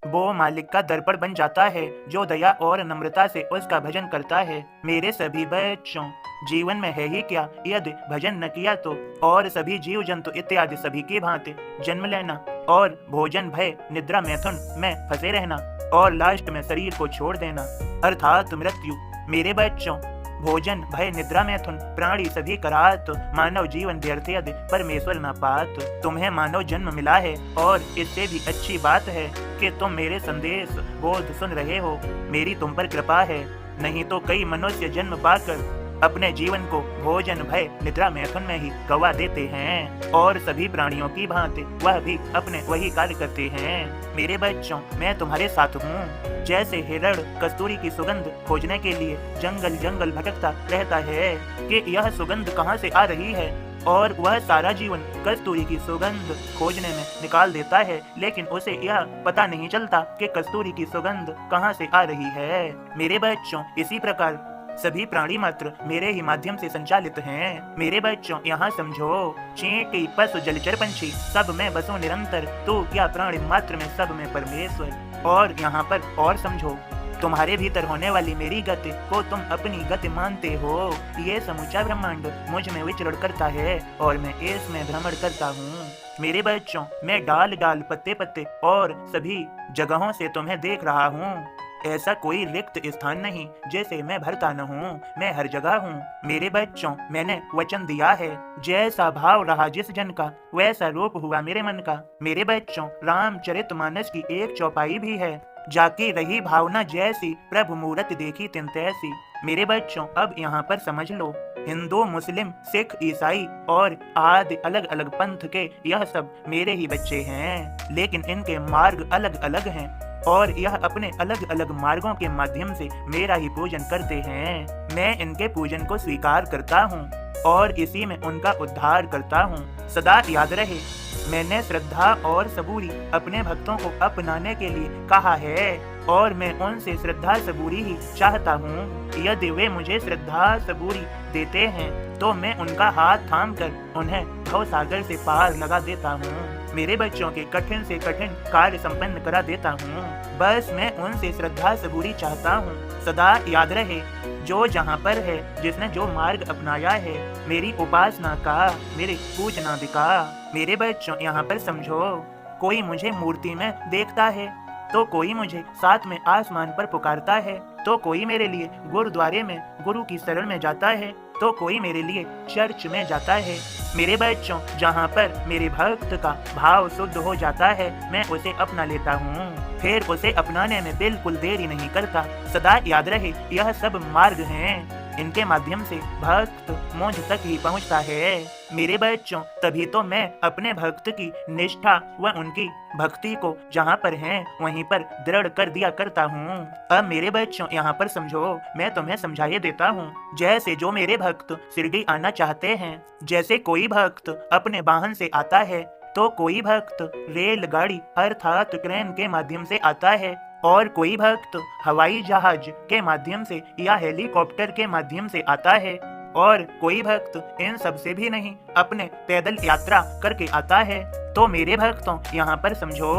वो मालिक का दर्पण बन जाता है जो दया और नम्रता से उसका भजन करता है। मेरे सभी बच्चों, जीवन में है ही क्या यदि भजन न किया तो। और सभी जीव जंतु इत्यादि सभी की भांति जन्म लेना और भोजन भय निद्रा मैथुन में फंसे रहना और लास्ट में शरीर को छोड़ देना अर्थात मृत्यु। मेरे बच्चों, भोजन भय निद्रा मैथुन प्राणी सभी करात, मानव जीवन व्यर्थ यदि परमेश्वर न पात। तुम्हें मानव जन्म मिला है और इससे भी अच्छी बात है कि तुम मेरे संदेश बोध सुन रहे हो। मेरी तुम पर कृपा है, नहीं तो कई मनुष्य जन्म पाकर अपने जीवन को भोजन भय निद्रा मैथुन में ही गवा देते हैं और सभी प्राणियों की भांति वह भी अपने वही कार्य करते हैं। मेरे बच्चों, मैं तुम्हारे साथ हूँ। जैसे हिरण कस्तूरी की सुगंध खोजने के लिए जंगल जंगल भटकता रहता है कि यह सुगंध कहाँ से आ रही है, और वह सारा जीवन कस्तूरी की सुगंध खोजने में निकाल देता है, लेकिन उसे यह पता नहीं चलता कि कस्तूरी की सुगंध कहाँ से आ रही है। मेरे बच्चों, इसी प्रकार सभी प्राणी मात्र मेरे ही माध्यम से संचालित हैं। मेरे बच्चों, यहाँ समझो, चींटी पशु जलचर पंछी सब में बसो निरंतर, तो क्या प्राणी मात्र में सब में परमेश्वर। और यहाँ पर और समझो, तुम्हारे भीतर होने वाली मेरी गति को तुम अपनी गति मानते हो। ये समूचा ब्रह्मांड मुझ में विचरण करता है और मैं इसमें भ्रमण करता हूँ। मेरे बच्चों, मैं डाल डाल पत्ते पत्ते और सभी जगहों से तुम्हें देख रहा हूँ। ऐसा कोई रिक्त स्थान नहीं जैसे मैं भरता न हूँ, मैं हर जगह हूँ। मेरे बच्चों, मैंने वचन दिया है, जैसा भाव रहा जिस जन का वैसा रूप हुआ मेरे मन का। मेरे बच्चों, रामचरितमानस की एक चौपाई भी है, जाकी रही भावना जैसी प्रभु मूरत देखी तिन तैसी। मेरे बच्चों, अब यहाँ पर समझ लो, हिंदू मुस्लिम सिख ईसाई और आदि अलग अलग पंथ के यह सब मेरे ही बच्चे हैं, लेकिन इनके मार्ग अलग अलग हैं और यह अपने अलग अलग मार्गों के माध्यम से मेरा ही पूजन करते हैं। मैं इनके पूजन को स्वीकार करता हूँ और इसी में उनका उद्धार करता हूँ। सदा याद रहे, मैंने श्रद्धा और सबूरी अपने भक्तों को अपनाने के लिए कहा है और मैं उनसे श्रद्धा सबूरी ही चाहता हूँ। यदि वे मुझे श्रद्धा सबूरी देते हैं तो मैं उनका हाथ थाम कर उन्हें भव सागर से पार लगा देता हूँ। मेरे बच्चों के कठिन से कठिन कार्य संपन्न करा देता हूँ। बस मैं उनसे श्रद्धा सबूरी चाहता हूँ। सदा याद रहे, जो जहाँ पर है, जिसने जो मार्ग अपनाया है, मेरी उपासना का, मेरे पूजना दिखा। मेरे बच्चों, यहाँ पर समझो, कोई मुझे मूर्ति में देखता है तो कोई मुझे साथ में आसमान पर पुकारता है, तो कोई मेरे लिए गुरुद्वारे में गुरु की शरण में जाता है, तो कोई मेरे लिए चर्च में जाता है। मेरे बच्चों, जहाँ पर मेरे भक्त का भाव शुद्ध हो जाता है, मैं उसे अपना लेता हूँ, फिर उसे अपनाने में बिल्कुल देरी नहीं करता। सदा याद रहे, यह सब मार्ग हैं, इनके माध्यम से भक्त मुझ तक ही पहुँचता है। मेरे बच्चों, तभी तो मैं अपने भक्त की निष्ठा व उनकी भक्ति को जहाँ पर है वहीं पर दृढ़ कर दिया करता हूँ। अब मेरे बच्चों, यहाँ पर समझो, मैं तुम्हें समझाइए देता हूँ। जैसे जो मेरे भक्त शिरडी आना चाहते हैं, जैसे कोई भक्त अपने वाहन से आता है, तो कोई भक्त रेलगाड़ी अर्थात ट्रेन के माध्यम से आता है, और कोई भक्त हवाई जहाज के माध्यम से या हेलीकॉप्टर के माध्यम से आता है, और कोई भक्त इन सब से भी नहीं अपने पैदल यात्रा करके आता है। तो मेरे भक्तों, यहाँ पर समझो,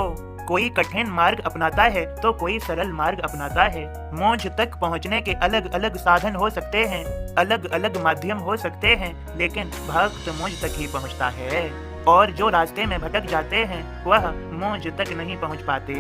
कोई कठिन मार्ग अपनाता है तो कोई सरल मार्ग अपनाता है। मुझ तक पहुँचने के अलग अलग साधन हो सकते हैं, अलग अलग माध्यम हो सकते हैं, लेकिन भक्त मुझ तक ही पहुँचता है। और जो रास्ते में भटक जाते हैं वह मुझ तक नहीं पहुँच पाते।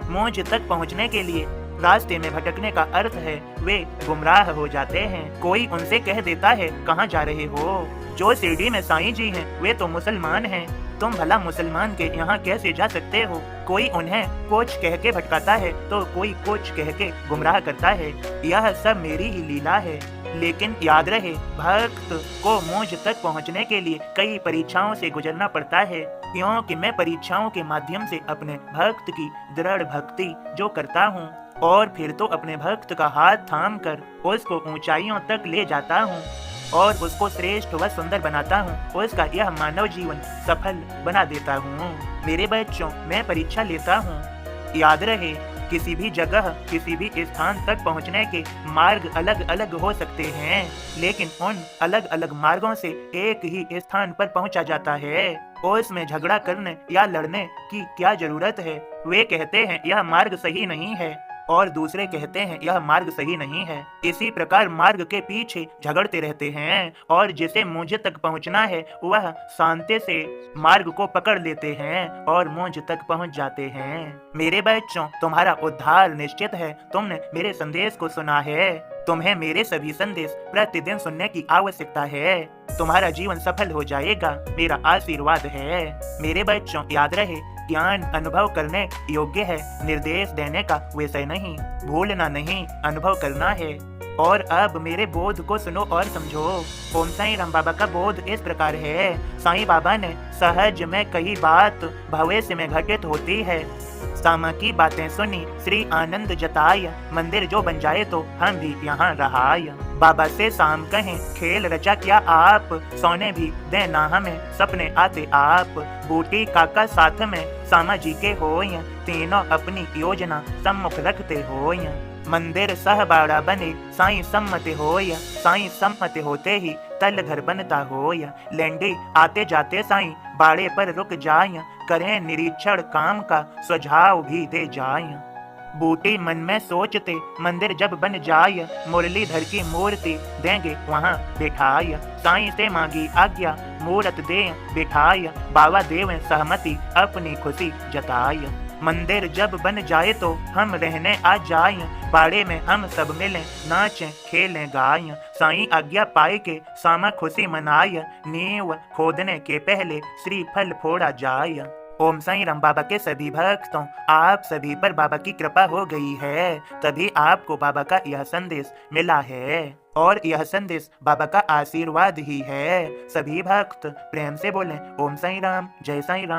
मुझ तक पहुँचने के लिए रास्ते में भटकने का अर्थ है वे गुमराह हो जाते हैं। कोई उनसे कह देता है कहाँ जा रहे हो। जो शिरडी में साईं जी हैं वे तो मुसलमान हैं, तुम भला मुसलमान के यहाँ कैसे जा सकते हो। कोई उन्हें कुछ कह के भटकाता है तो कोई कुछ कह के गुमराह करता है। यह सब मेरी ही लीला है, लेकिन याद रहे, भक्त को मुझ तक पहुँचने के लिए कई परीक्षाओं से गुजरना पड़ता है, क्योंकि मैं परीक्षाओं के माध्यम से अपने भक्त की दृढ़ भक्ति जो करता हूँ और फिर तो अपने भक्त का हाथ थाम कर उसको ऊंचाइयों तक ले जाता हूँ और उसको श्रेष्ठ व सुंदर बनाता हूँ, उसका यह मानव जीवन सफल बना देता हूँ। मेरे बच्चों, मैं परीक्षा लेता हूँ। याद रहे, किसी भी जगह किसी भी स्थान तक पहुंचने के मार्ग अलग अलग हो सकते हैं, लेकिन उन अलग अलग मार्गों से एक ही स्थान पर पहुंचा जाता है। और इसमें झगड़ा करने या लड़ने की क्या जरूरत है। वे कहते हैं यह मार्ग सही नहीं है और दूसरे कहते हैं यह मार्ग सही नहीं है। इसी प्रकार मार्ग के पीछे झगड़ते रहते हैं और जिसे मुझ तक पहुंचना है वह शांति से मार्ग को पकड़ लेते हैं और मुझ तक पहुंच जाते हैं। मेरे बच्चों, तुम्हारा उद्धार निश्चित है। तुमने मेरे संदेश को सुना है। तुम्हें मेरे सभी संदेश प्रतिदिन सुनने की आवश्यकता है। तुम्हारा जीवन सफल हो जाएगा, मेरा आशीर्वाद है। मेरे बच्चों, याद रहे, ज्ञान अनुभव करने योग्य है, निर्देश देने का विषय नहीं। भूलना नहीं, अनुभव करना है। और अब मेरे बोध को सुनो और समझो। ओम साईं राम बाबा का बोध इस प्रकार है। साईं बाबा ने सहज में कई बात भविष्य में घटित होती है सामा की बातें सुनी, श्री आनंद जताय, मंदिर जो बन जाए तो हम भी यहाँ रहाय। बाबा से शाम कहें, खेल रचा क्या आप, सोने भी देना हमें, सपने आते आप। बूटी काका साथ में सामा जी के होय, तीनों अपनी योजना सम्मुख रखते होय। मंदिर सहबाड़ा बने, साईं सम्मत होय, साईं सम्मत होते ही तल घर बनता होय। लेंडी आते जाते साईं बाड़े पर रुक जाय, करें निरीक्षण काम का सुझाव भी दे जाय। बूटी मन में सोचते, मंदिर जब बन जाय, मुरलीधर की मूर्ति देंगे वहाँ बिठाय। साईं से मांगी आज्ञा, मूरत दे बिठाय, बाबा देव सहमति अपनी खुशी जताय। मंदिर जब बन जाए तो हम रहने आ जाएं, बाड़े में हम सब मिलें, नाचें खेलें गाएं। साईं आज्ञा पाए के सामा खुशी मनाय, नींव खोदने के पहले श्रीफल फोड़ा जाय। ओम साईं राम बाबा के सभी भक्तों, आप सभी पर बाबा की कृपा हो गई है, तभी आपको बाबा का यह संदेश मिला है और यह संदेश बाबा का आशीर्वाद ही है। सभी भक्त प्रेम से बोलें, ओम साईं राम, जय साईं राम।